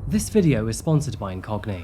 This video is sponsored by Incogni.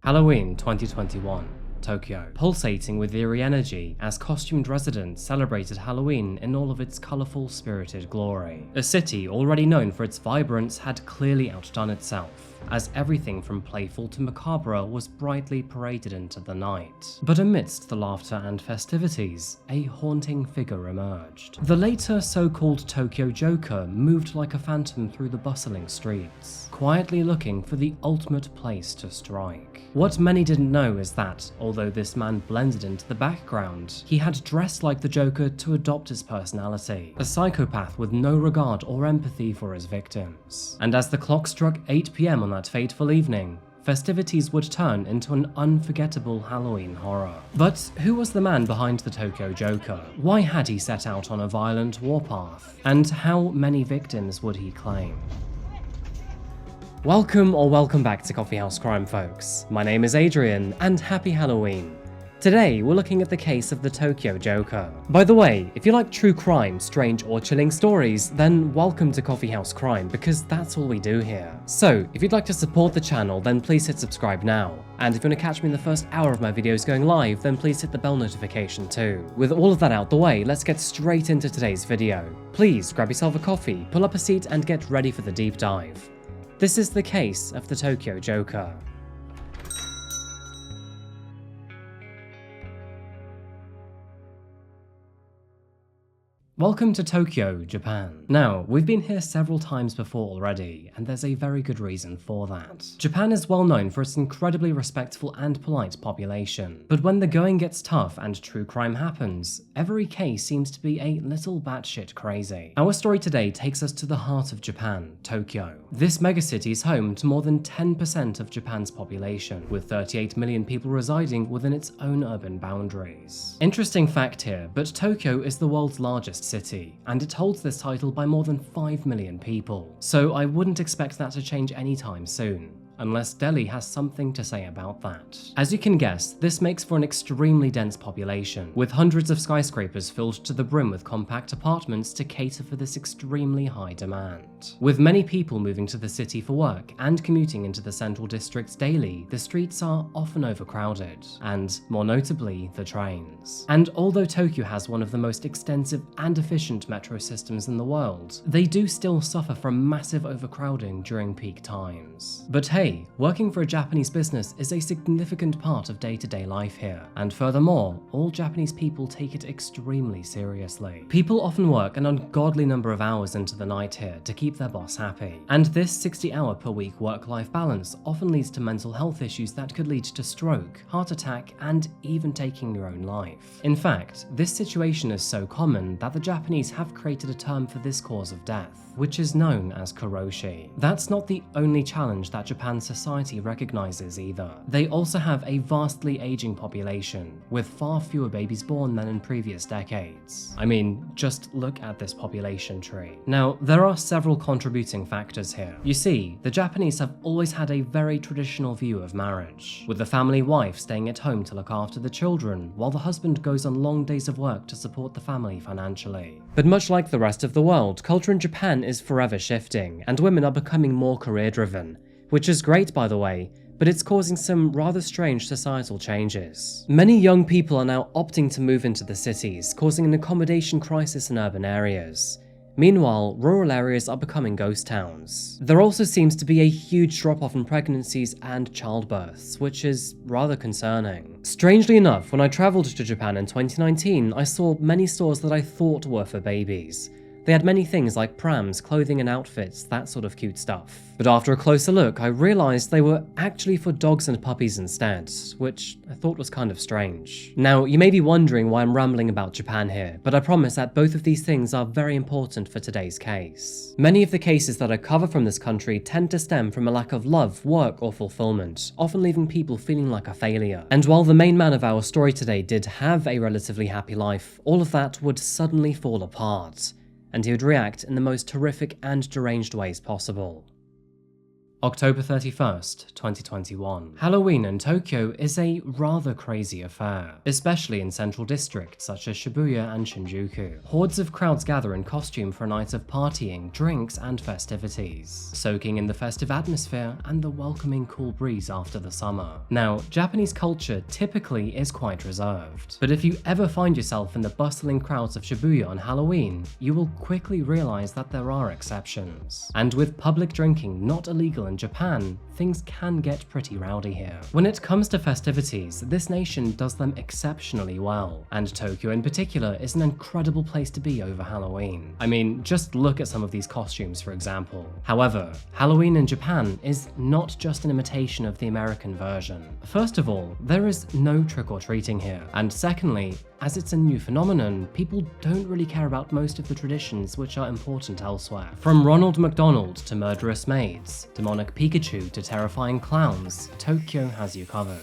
Halloween 2021, Tokyo, pulsating with eerie energy as costumed residents celebrated Halloween in all of its colourful, spirited glory. A city already known for its vibrance had clearly outdone itself, as everything from playful to macabre was brightly paraded into the night. But amidst the laughter and festivities, a haunting figure emerged. The later so-called Tokyo Joker moved like a phantom through the bustling streets, quietly looking for the ultimate place to strike. What many didn't know is that, although this man blended into the background, he had dressed like the Joker to adopt his personality, a psychopath with no regard or empathy for his victims. And as the clock struck 8 PM on that fateful evening, festivities would turn into an unforgettable Halloween horror. But who was the man behind the Tokyo Joker? Why had he set out on a violent warpath? And how many victims would he claim? Welcome back to Coffeehouse Crime, folks. My name is Adrian, and happy Halloween. Today, we're looking at the case of the Tokyo Joker. By the way, if you like true crime, strange or chilling stories, then welcome to Coffeehouse Crime, because that's all we do here. So, if you'd like to support the channel, then please hit subscribe now. And if you want to catch me in the first hour of my videos going live, then please hit the bell notification too. With all of that out the way, let's get straight into today's video. Please grab yourself a coffee, pull up a seat, and get ready for the deep dive. This is the case of the Tokyo Joker. Welcome to Tokyo, Japan. Now, we've been here several times before already, and there's a very good reason for that. Japan is well known for its incredibly respectful and polite population, but when the going gets tough and true crime happens, every case seems to be a little batshit crazy. Our story today takes us to the heart of Japan, Tokyo. This megacity is home to more than 10% of Japan's population, with 38 million people residing within its own urban boundaries. Interesting fact here, but Tokyo is the world's largest city, and it holds this title by more than 5 million people, so I wouldn't expect that to change anytime soon, unless Delhi has something to say about that. As you can guess, this makes for an extremely dense population, with hundreds of skyscrapers filled to the brim with compact apartments to cater for this extremely high demand. With many people moving to the city for work and commuting into the central districts daily, the streets are often overcrowded, and more notably, the trains. And although Tokyo has one of the most extensive and efficient metro systems in the world, they do still suffer from massive overcrowding during peak times. But hey, working for a Japanese business is a significant part of day-to-day life here, and furthermore, all Japanese people take it extremely seriously. People often work an ungodly number of hours into the night here to keep their boss happy, and this 60-hour-per-week work-life balance often leads to mental health issues that could lead to stroke, heart attack, and even taking your own life. In fact, this situation is so common that the Japanese have created a term for this cause of death, which is known as karoshi. That's not the only challenge that Japan's society recognizes either. They also have a vastly aging population, with far fewer babies born than in previous decades. I mean, just look at this population tree. Now, there are several contributing factors here. You see, the Japanese have always had a very traditional view of marriage, with the family wife staying at home to look after the children, while the husband goes on long days of work to support the family financially. But much like the rest of the world, culture in Japan is forever shifting, and women are becoming more career-driven, which is great, by the way, but it's causing some rather strange societal changes. Many young people are now opting to move into the cities, causing an accommodation crisis in urban areas. Meanwhile, rural areas are becoming ghost towns. There also seems to be a huge drop-off in pregnancies and childbirths, which is rather concerning. Strangely enough, when I traveled to Japan in 2019, I saw many stores that I thought were for babies. They had many things like prams, clothing and outfits, that sort of cute stuff. But after a closer look, I realized they were actually for dogs and puppies instead, which I thought was kind of strange. Now, you may be wondering why I'm rambling about Japan here, but I promise that both of these things are very important for today's case. Many of the cases that I cover from this country tend to stem from a lack of love, work, or fulfillment, often leaving people feeling like a failure. And while the main man of our story today did have a relatively happy life, all of that would suddenly fall apart, and he would react in the most horrific and deranged ways possible. October 31st, 2021. Halloween in Tokyo is a rather crazy affair, especially in central districts such as Shibuya and Shinjuku. Hordes of crowds gather in costume for a night of partying, drinks, and festivities, soaking in the festive atmosphere and the welcoming cool breeze after the summer. Now, Japanese culture typically is quite reserved, but if you ever find yourself in the bustling crowds of Shibuya on Halloween, you will quickly realize that there are exceptions. And with public drinking not illegal in Japan, things can get pretty rowdy here. When it comes to festivities, this nation does them exceptionally well, and Tokyo in particular is an incredible place to be over Halloween. I mean, just look at some of these costumes, for example. However, Halloween in Japan is not just an imitation of the American version. First of all, there is no trick-or-treating here, and secondly, as it's a new phenomenon, people don't really care about most of the traditions which are important elsewhere. From Ronald McDonald to murderous maids, demonic Pikachu to terrifying clowns, Tokyo has you covered.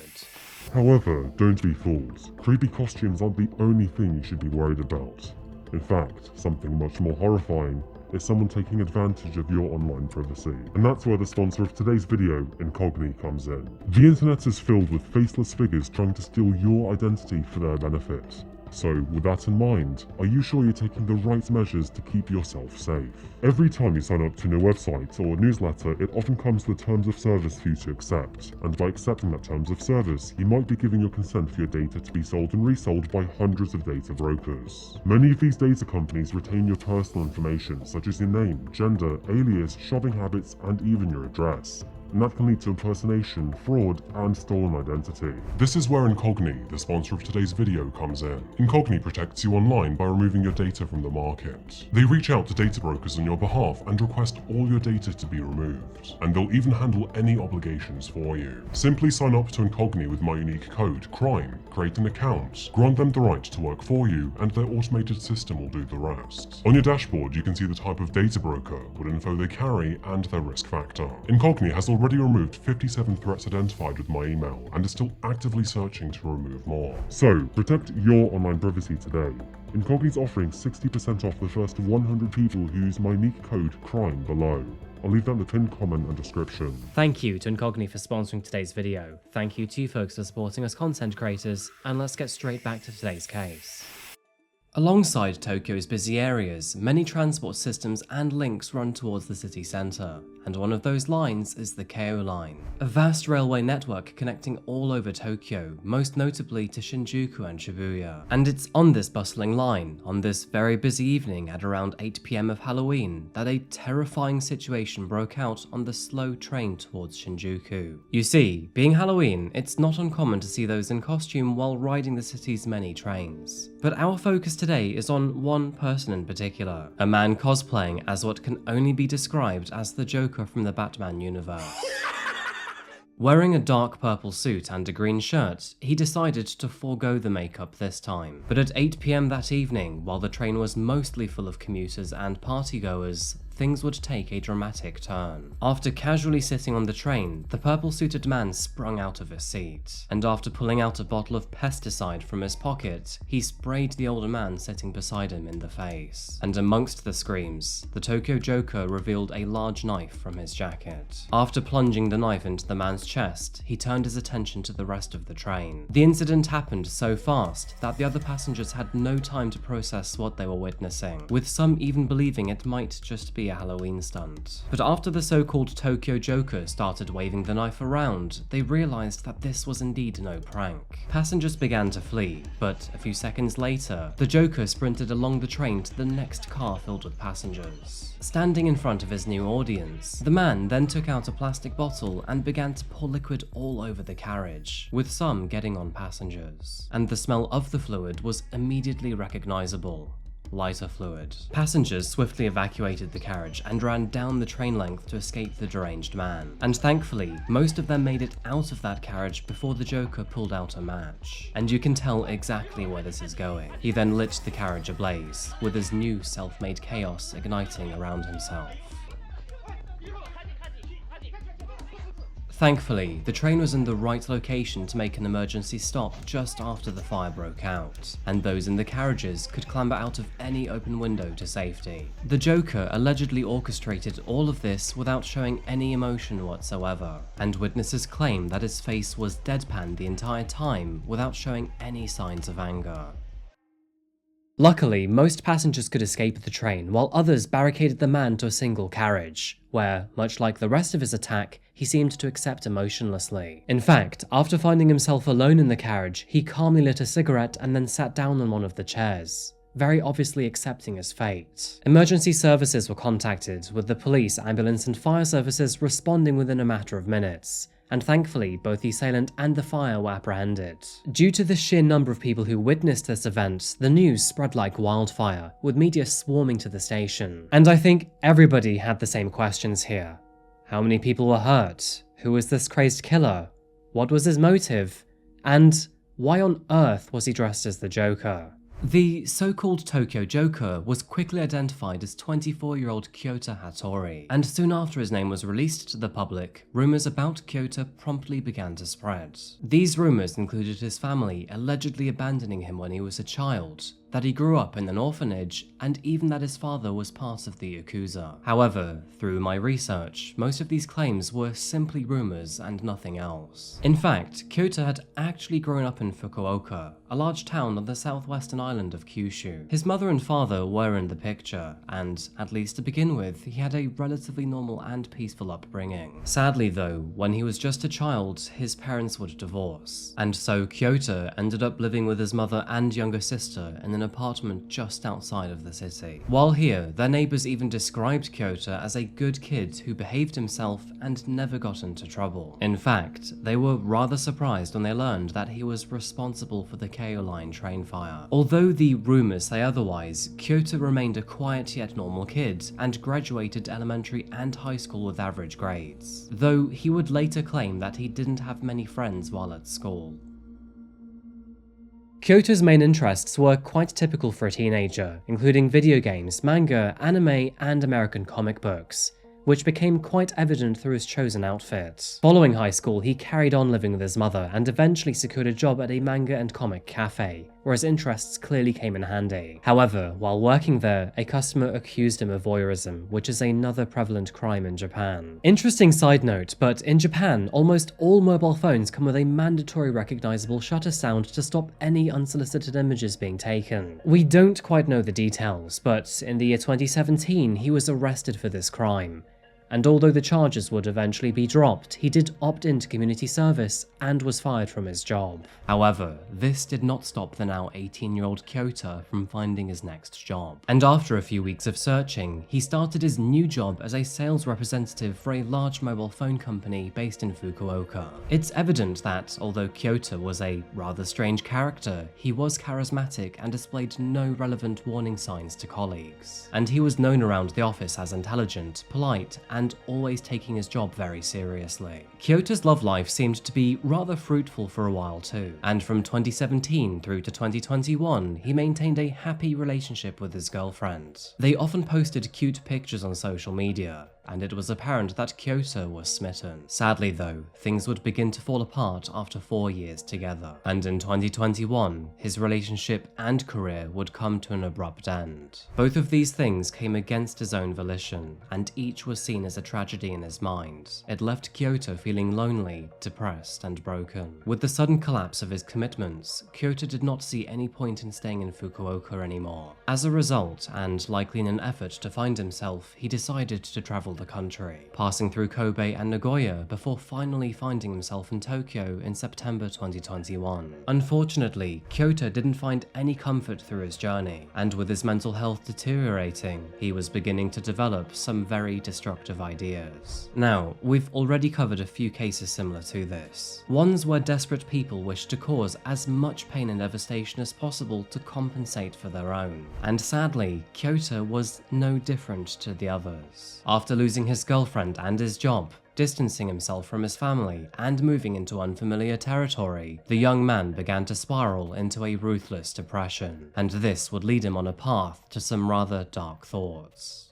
However, don't be fooled. Creepy costumes aren't the only thing you should be worried about. In fact, something much more horrifying is someone taking advantage of your online privacy. And that's where the sponsor of today's video, Incogni, comes in. The internet is filled with faceless figures trying to steal your identity for their benefit. So, with that in mind, are you sure you're taking the right measures to keep yourself safe? Every time you sign up to a new website or newsletter, it often comes with terms of service for you to accept. And by accepting that terms of service, you might be giving your consent for your data to be sold and resold by hundreds of data brokers. Many of these data companies retain your personal information, such as your name, gender, alias, shopping habits, and even your address. And that can lead to impersonation, fraud, and stolen identity. This is where Incogni, the sponsor of today's video, comes in. Incogni protects you online by removing your data from the market. They reach out to data brokers on your behalf and request all your data to be removed. And they'll even handle any obligations for you. Simply sign up to Incogni with my unique code, CRIME, create an account, grant them the right to work for you, and their automated system will do the rest. On your dashboard, you can see the type of data broker, what info they carry, and their risk factor. Incogni has already removed 57 threats identified with my email and is still actively searching to remove more. So, protect your online privacy today. Incogni's offering 60% off the first 100 people who use my unique code CRIME below. I'll leave that in the pinned comment and description. Thank you to Incogni for sponsoring today's video. Thank you to you folks for supporting us content creators, and let's get straight back to today's case. Alongside Tokyo's busy areas, many transport systems and links run towards the city centre, and one of those lines is the Keio Line, a vast railway network connecting all over Tokyo, most notably to Shinjuku and Shibuya. And it's on this bustling line, on this very busy evening at around 8 PM of Halloween, that a terrifying situation broke out on the slow train towards Shinjuku. You see, being Halloween, it's not uncommon to see those in costume while riding the city's many trains. But our focus today is on one person in particular, a man cosplaying as what can only be described as the Joker from the Batman universe. Wearing a dark purple suit and a green shirt, he decided to forego the makeup this time. But at 8 PM that evening, while the train was mostly full of commuters and partygoers, things would take a dramatic turn. After casually sitting on the train, the purple-suited man sprung out of his seat, and after pulling out a bottle of pesticide from his pocket, he sprayed the older man sitting beside him in the face. And amongst the screams, the Tokyo Joker revealed a large knife from his jacket. After plunging the knife into the man's chest, he turned his attention to the rest of the train. The incident happened so fast that the other passengers had no time to process what they were witnessing, with some even believing it might just be a Halloween stunt. But after the so-called Tokyo Joker started waving the knife around, they realized that this was indeed no prank. Passengers began to flee, but a few seconds later, the Joker sprinted along the train to the next car filled with passengers. Standing in front of his new audience, the man then took out a plastic bottle and began to pour liquid all over the carriage, with some getting on passengers. And the smell of the fluid was immediately recognizable. Lighter fluid. Passengers swiftly evacuated the carriage and ran down the train length to escape the deranged man. And thankfully, most of them made it out of that carriage before the Joker pulled out a match. And you can tell exactly where this is going. He then lit the carriage ablaze, with his new self-made chaos igniting around himself. Thankfully, the train was in the right location to make an emergency stop just after the fire broke out, and those in the carriages could clamber out of any open window to safety. The Joker allegedly orchestrated all of this without showing any emotion whatsoever, and witnesses claim that his face was deadpan the entire time without showing any signs of anger. Luckily, most passengers could escape the train, while others barricaded the man to a single carriage, where, much like the rest of his attack, he seemed to accept emotionlessly. In fact, after finding himself alone in the carriage, he calmly lit a cigarette and then sat down on one of the chairs, very obviously accepting his fate. Emergency services were contacted, with the police, ambulance and fire services responding within a matter of minutes, and thankfully both the assailant and the fire were apprehended. Due to the sheer number of people who witnessed this event, the news spread like wildfire, with media swarming to the station. And I think everybody had the same questions here. How many people were hurt? Who was this crazed killer? What was his motive? And why on earth was he dressed as the Joker? The so-called Tokyo Joker was quickly identified as 24-year-old Kyota Hattori, and soon after his name was released to the public, rumors about Kyota promptly began to spread. These rumors included his family allegedly abandoning him when he was a child, that he grew up in an orphanage, and even that his father was part of the Yakuza. However, through my research, most of these claims were simply rumors and nothing else. In fact, Kyota had actually grown up in Fukuoka, a large town on the southwestern island of Kyushu. His mother and father were in the picture, and, at least to begin with, he had a relatively normal and peaceful upbringing. Sadly though, when he was just a child, his parents would divorce, and so Kyota ended up living with his mother and younger sister in an apartment just outside of the city. While here, their neighbors even described Kyota as a good kid who behaved himself and never got into trouble. In fact, they were rather surprised when they learned that he was responsible for the Keio Line train fire. Although the rumors say otherwise, Kyota remained a quiet yet normal kid and graduated elementary and high school with average grades, though he would later claim that he didn't have many friends while at school. Kyota's main interests were quite typical for a teenager, including video games, manga, anime, and American comic books, which became quite evident through his chosen outfit. Following high school, he carried on living with his mother and eventually secured a job at a manga and comic cafe, where his interests clearly came in handy. However, while working there, a customer accused him of voyeurism, which is another prevalent crime in Japan. Interesting side note, but in Japan, almost all mobile phones come with a mandatory recognizable shutter sound to stop any unsolicited images being taken. We don't quite know the details, but in the year 2017, he was arrested for this crime. And although the charges would eventually be dropped, he did opt into community service and was fired from his job. However, this did not stop the now 18-year-old Kyota from finding his next job. And after a few weeks of searching, he started his new job as a sales representative for a large mobile phone company based in Fukuoka. It's evident that, although Kyota was a rather strange character, he was charismatic and displayed no relevant warning signs to colleagues. And he was known around the office as intelligent, polite, and always taking his job very seriously. Kyota's love life seemed to be rather fruitful for a while too, and from 2017 through to 2021, he maintained a happy relationship with his girlfriend. They often posted cute pictures on social media, and it was apparent that Kyota was smitten. Sadly though, things would begin to fall apart after 4 years together, and in 2021, his relationship and career would come to an abrupt end. Both of these things came against his own volition, and each was seen as a tragedy in his mind. It left Kyota feeling lonely, depressed, and broken. With the sudden collapse of his commitments, Kyota did not see any point in staying in Fukuoka anymore. As a result, and likely in an effort to find himself, he decided to travel the country, passing through Kobe and Nagoya before finally finding himself in Tokyo in September 2021. Unfortunately, Kyota didn't find any comfort through his journey, and with his mental health deteriorating, he was beginning to develop some very destructive ideas. Now, we've already covered a few cases similar to this. Ones where desperate people wished to cause as much pain and devastation as possible to compensate for their own. And sadly, Kyota was no different to the others. After losing his girlfriend and his job, distancing himself from his family, and moving into unfamiliar territory, the young man began to spiral into a ruthless depression, and this would lead him on a path to some rather dark thoughts.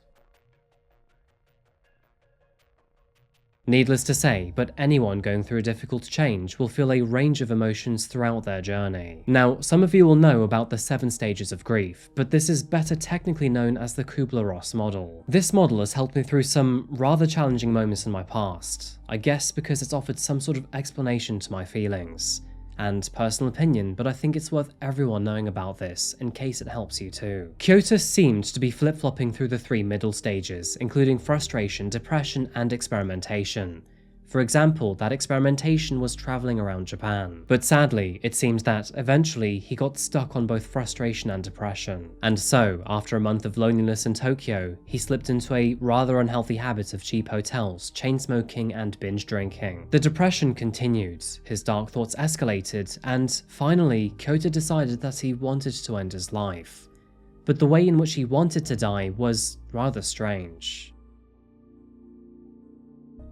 Needless to say, but anyone going through a difficult change will feel a range of emotions throughout their journey. Now, some of you will know about the 7 stages of grief, but this is better technically known as the Kubler-Ross model. This model has helped me through some rather challenging moments in my past, I guess because it's offered some sort of explanation to my feelings. And personal opinion, but I think it's worth everyone knowing about this in case it helps you too. Kyota seemed to be flip-flopping through the 3 middle stages, including frustration, depression, and experimentation. For example, that experimentation was traveling around Japan. But sadly, it seems that eventually he got stuck on both frustration and depression. And so, after a month of loneliness in Tokyo, he slipped into a rather unhealthy habit of cheap hotels, chain smoking, and binge drinking. The depression continued, his dark thoughts escalated, and finally, Kyota decided that he wanted to end his life. But the way in which he wanted to die was rather strange.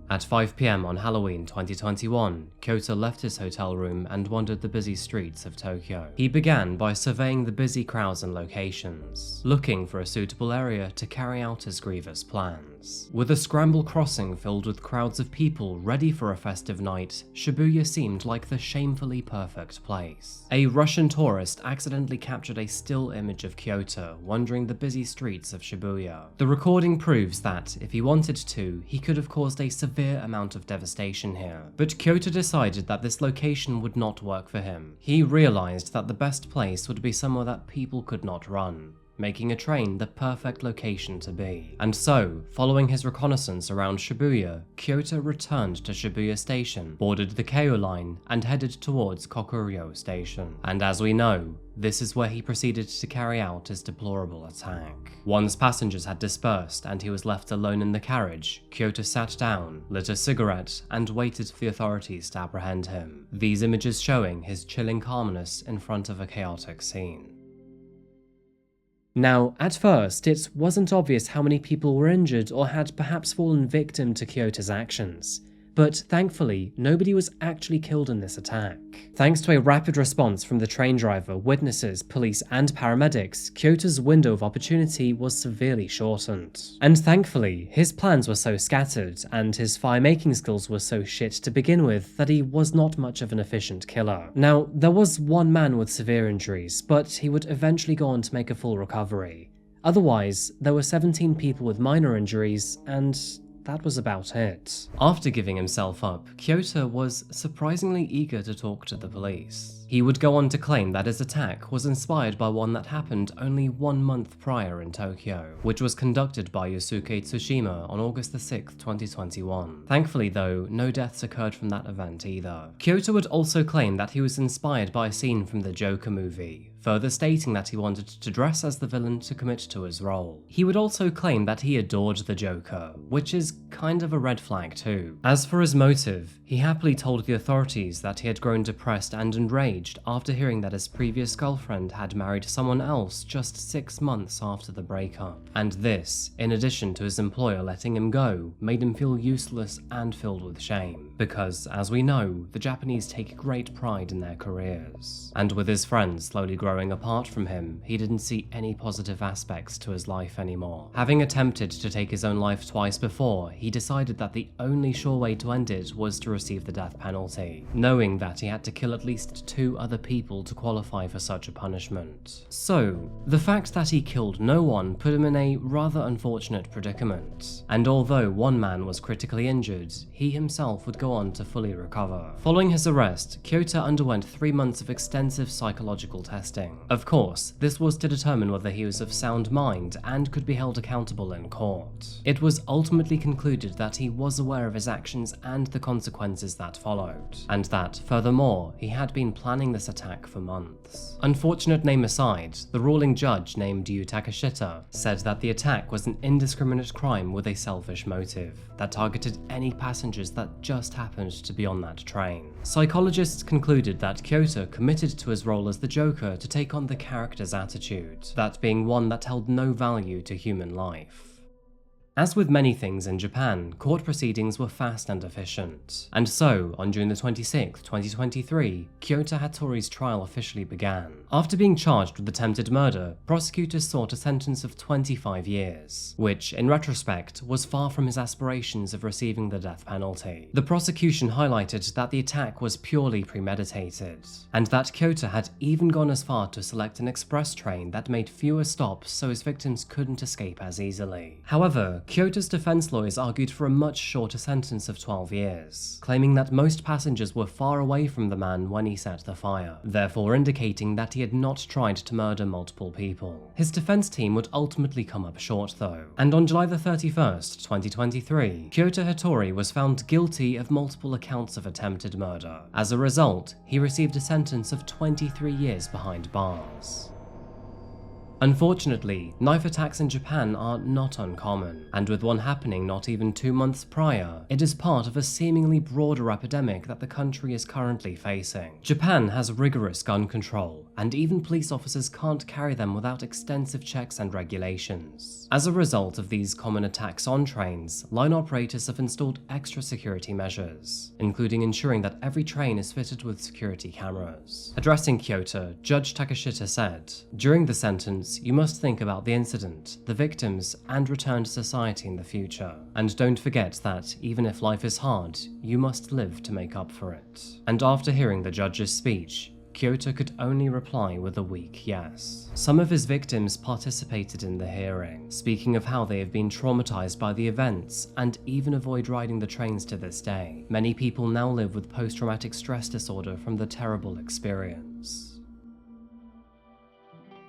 At 5 PM on Halloween 2021, Kyota left his hotel room and wandered the busy streets of Tokyo. He began by surveying the busy crowds and locations, looking for a suitable area to carry out his grievous plans. With a scramble crossing filled with crowds of people ready for a festive night, Shibuya seemed like the shamefully perfect place. A Russian tourist accidentally captured a still image of Kyota wandering the busy streets of Shibuya. The recording proves that, if he wanted to, he could have caused a severe amount of devastation here. But Kyota decided that this location would not work for him. He realized that the best place would be somewhere that people could not run, making a train the perfect location to be. And so, following his reconnaissance around Shibuya, Kyota returned to Shibuya Station, boarded the Keio line, and headed towards Kokuryo Station. And as we know, this is where he proceeded to carry out his deplorable attack. Once passengers had dispersed and he was left alone in the carriage, Kyota sat down, lit a cigarette, and waited for the authorities to apprehend him. These images showing his chilling calmness in front of a chaotic scene. Now, at first, it wasn't obvious how many people were injured or had perhaps fallen victim to Kyota's actions. But thankfully, nobody was actually killed in this attack. Thanks to a rapid response from the train driver, witnesses, police, and paramedics, Kyota's window of opportunity was severely shortened. And thankfully, his plans were so scattered, and his fire-making skills were so shit to begin with, that he was not much of an efficient killer. Now, there was one man with severe injuries, but he would eventually go on to make a full recovery. Otherwise, there were 17 people with minor injuries, and that was about it. After giving himself up, Kyota was surprisingly eager to talk to the police. He would go on to claim that his attack was inspired by one that happened only 1 month prior in Tokyo, which was conducted by Yosuke Tsushima on August 6, 2021. Thankfully though, no deaths occurred from that event either. Kyota would also claim that he was inspired by a scene from the Joker movie, further stating that he wanted to dress as the villain to commit to his role. He would also claim that he adored the Joker, which is kind of a red flag too. As for his motive, he happily told the authorities that he had grown depressed and enraged after hearing that his previous girlfriend had married someone else just 6 months after the breakup. And this, in addition to his employer letting him go, made him feel useless and filled with shame. Because, as we know, the Japanese take great pride in their careers. And with his friends slowly growing apart from him, he didn't see any positive aspects to his life anymore. Having attempted to take his own life twice before, he decided that the only sure way to end it was to receive the death penalty, knowing that he had to kill at least 2 other people to qualify for such a punishment. So, the fact that he killed no one put him in a rather unfortunate predicament, and although one man was critically injured, he himself would go on to fully recover. Following his arrest, Kyota underwent 3 months of extensive psychological testing. Of course, this was to determine whether he was of sound mind and could be held accountable in court. It was ultimately concluded that he was aware of his actions and the consequences that followed, and that, furthermore, he had been planning this attack for months. Unfortunate name aside, the ruling judge named Yu Takashita said that the attack was an indiscriminate crime with a selfish motive that targeted any passengers that just happened to be on that train. Psychologists concluded that Kyota committed to his role as the Joker to take on the character's attitude, that being one that held no value to human life. As with many things in Japan, court proceedings were fast and efficient. And so, on June 26, 2023, Kyota Hattori's trial officially began. After being charged with attempted murder, prosecutors sought a sentence of 25 years, which, in retrospect, was far from his aspirations of receiving the death penalty. The prosecution highlighted that the attack was purely premeditated, and that Kyota had even gone as far to select an express train that made fewer stops so his victims couldn't escape as easily. However, Kyota's defense lawyers argued for a much shorter sentence of 12 years, claiming that most passengers were far away from the man when he set the fire, therefore indicating that he had not tried to murder multiple people. His defense team would ultimately come up short though, and on July 31st, 2023, Kyota Hattori was found guilty of multiple accounts of attempted murder. As a result, he received a sentence of 23 years behind bars. Unfortunately, knife attacks in Japan are not uncommon, and with one happening not even 2 months prior, it is part of a seemingly broader epidemic that the country is currently facing. Japan has rigorous gun control, and even police officers can't carry them without extensive checks and regulations. As a result of these common attacks on trains, line operators have installed extra security measures, including ensuring that every train is fitted with security cameras. Addressing Kyota, Judge Takashita said, "During the sentence, you must think about the incident, the victims, and return to society in the future. And don't forget that, even if life is hard, you must live to make up for it." And after hearing the judge's speech, Kyota could only reply with a weak yes. Some of his victims participated in the hearing, speaking of how they have been traumatized by the events and even avoid riding the trains to this day. Many people now live with post-traumatic stress disorder from the terrible experience.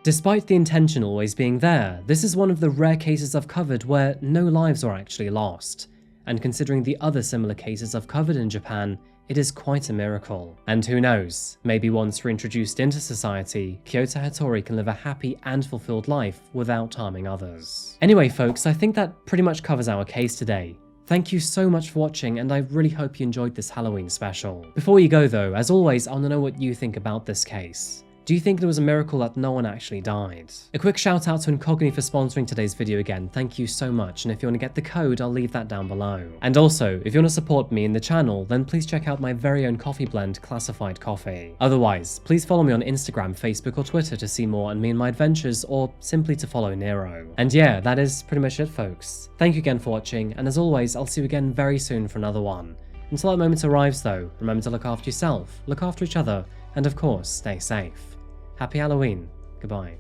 Despite the intention always being there, this is one of the rare cases I've covered where no lives were actually lost. And considering the other similar cases I've covered in Japan, it is quite a miracle. And who knows, maybe once reintroduced into society, Kyota Hattori can live a happy and fulfilled life without harming others. Anyway folks, I think that pretty much covers our case today. Thank you so much for watching, and I really hope you enjoyed this Halloween special. Before you go though, as always, I want to know what you think about this case. Do you think there was a miracle that no one actually died? A quick shout out to Incogni for sponsoring today's video again, thank you so much, and if you want to get the code, I'll leave that down below. And also, if you want to support me in the channel, then please check out my very own coffee blend, Classified Coffee. Otherwise, please follow me on Instagram, Facebook or Twitter to see more on me and my adventures, or simply to follow Nero. And yeah, that is pretty much it folks. Thank you again for watching, and as always, I'll see you again very soon for another one. Until that moment arrives though, remember to look after yourself, look after each other, and of course, stay safe. Happy Halloween. Goodbye.